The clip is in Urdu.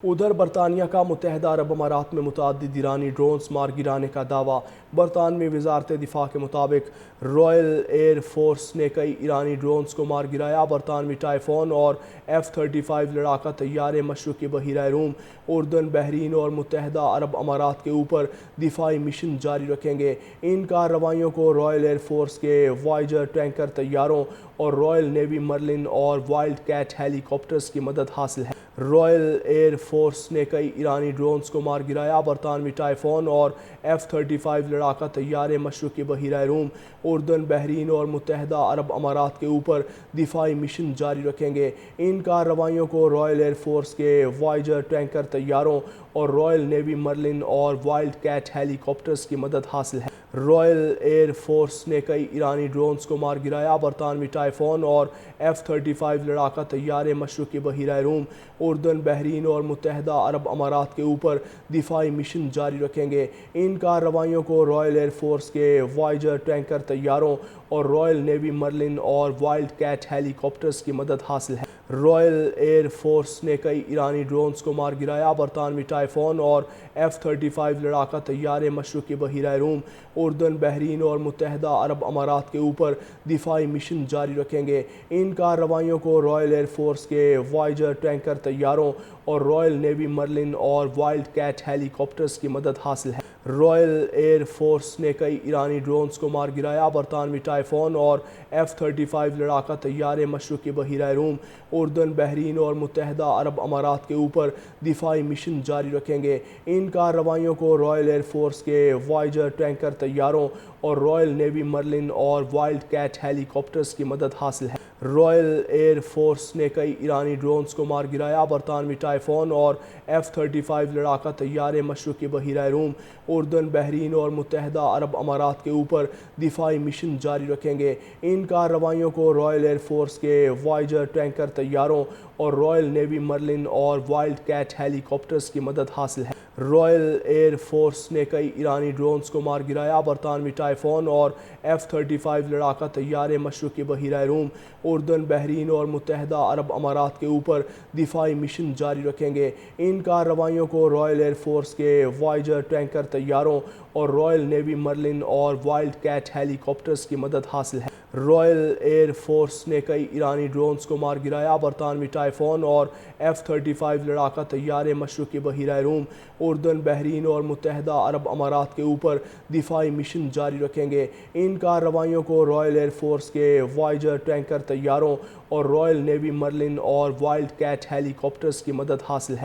ادھر برطانیہ کا متحدہ عرب امارات میں متعدد ایرانی ڈرونز مار گرانے کا دعویٰ۔ برطانوی وزارت دفاع کے مطابق رائل ایئر فورس نے کئی ایرانی ڈرونز کو مار گرایا۔ برطانوی ٹائفون اور F-35 لڑاکا طیارے مشرقی بحیرہ روم، اردن، بحرین اور متحدہ عرب امارات کے اوپر دفاعی مشن جاری رکھیں گے۔ ان کارروائیوں کو رائل ایئر فورس کے وائیجر ٹینکر طیاروں اور رائل نیوی مرلن اور وائلڈ کیٹ ہیلی کاپٹرز کی مدد حاصل ہے۔ رائل ایئر فورس نے کئی ایرانی ڈرونز کو مار گرایا۔ برطانوی ٹائفون اور F-35 لڑاکا طیارے مشرقی بحیرہ روم، اردن، بحرین اور متحدہ عرب امارات کے اوپر دفاعی مشن جاری رکھیں گے۔ ان کارروائیوں کو رائل ایئر فورس کے وائیجر ٹینکر طیاروں اور رائل نیوی مرلن اور وائلڈ کیٹ ہیلی کاپٹرز کی مدد حاصل ہے۔ رائل ایئر فورس نے کئی ایرانی ڈرونز کو مار گرایا۔ برطانوی ٹائفون اور F-35 لڑاکا طیارے مشرقی بحیرہ روم، اردن، بحرین اور متحدہ عرب امارات کے اوپر دفاعی مشن جاری رکھیں گے۔ ان کارروائیوں کو رائل ایئر فورس کے وائیجر ٹینکر طیاروں اور رائل نیوی مرلن اور وائلڈ کیٹ ہیلی کاپٹرز کی مدد حاصل ہے۔ رائل ایئر فورس نے کئی ایرانی ڈرونز کو مار گرایا۔ برطانوی ٹائفون اور F-35 لڑاکا طیارے مشرقی بحیرہ روم، اردن، بحرین اور متحدہ عرب امارات کے اوپر دفاعی مشن جاری رکھیں گے۔ ان کارروائیوں کو رائل ایئر فورس کے وائیجر ٹینکر طیاروں اور رائل نیوی مرلن اور وائلڈ کیٹ ہیلی کاپٹرز کی مدد حاصل ہے۔ رائل ایئر فورس نے کئی ایرانی ڈرونز کو مار گرایا۔ برطانوی ٹائفون اور F-35 لڑاکا طیارے مشرقی بحیرہ روم، اردن، بحرین اور متحدہ عرب امارات کے اوپر دفاعی مشن جاری رکھیں گے۔ ان کارروائیوں کو رائل ایئر فورس کے وائیجر ٹینکر طیاروں اور رائل نیوی مرلن اور وائلڈ کیٹ ہیلی کاپٹرز کی مدد حاصل ہے۔ رائل ایئر فورس نے کئی ایرانی ڈرونز کو مار گرایا۔ برطانوی ٹائفون اور F-35 لڑاکا طیارے مشرقی بحیرہ روم، اردن، بحرین اور متحدہ عرب امارات کے اوپر دفاعی مشن جاری رکھیں گے۔ ان کارروائیوں کو رائل ایئر فورس کے وائیجر ٹینکر طیاروں اور رائل نیوی مرلن اور وائلڈ کیٹ ہیلی کاپٹرز کی مدد حاصل ہے۔ رائل ایئر فورس نے کئی ایرانی ڈرونز کو مار گرایا۔ برطانوی ٹائفون اور F-35 لڑاکا طیارے مشرقی بحیرہ روم، اردن، بحرین اور متحدہ عرب امارات کے اوپر دفاعی مشن جاری رکھیں گے۔ ان کارروائیوں کو رائل ایئر فورس کے وائیجر ٹینکر طیاروں اور رائل نیوی مرلن اور وائلڈ کیٹ ہیلی کاپٹرز کی مدد حاصل ہے۔ رائل ایئر فورس نے کئی ایرانی ڈرونز کو مار گرایا۔ برطانوی ٹائفون اور F-35 لڑاکا طیارے مشرقی بحیرہ روم، اردن، بحرین اور متحدہ عرب امارات کے اوپر دفاعی مشن جاری رکھیں گے۔ ان کارروائیوں کو رائل ایئر فورس کے وائیجر ٹینکر طیاروں اور رائل نیوی مرلن اور وائلڈ کیٹ ہیلی کاپٹرز کی مدد حاصل ہے۔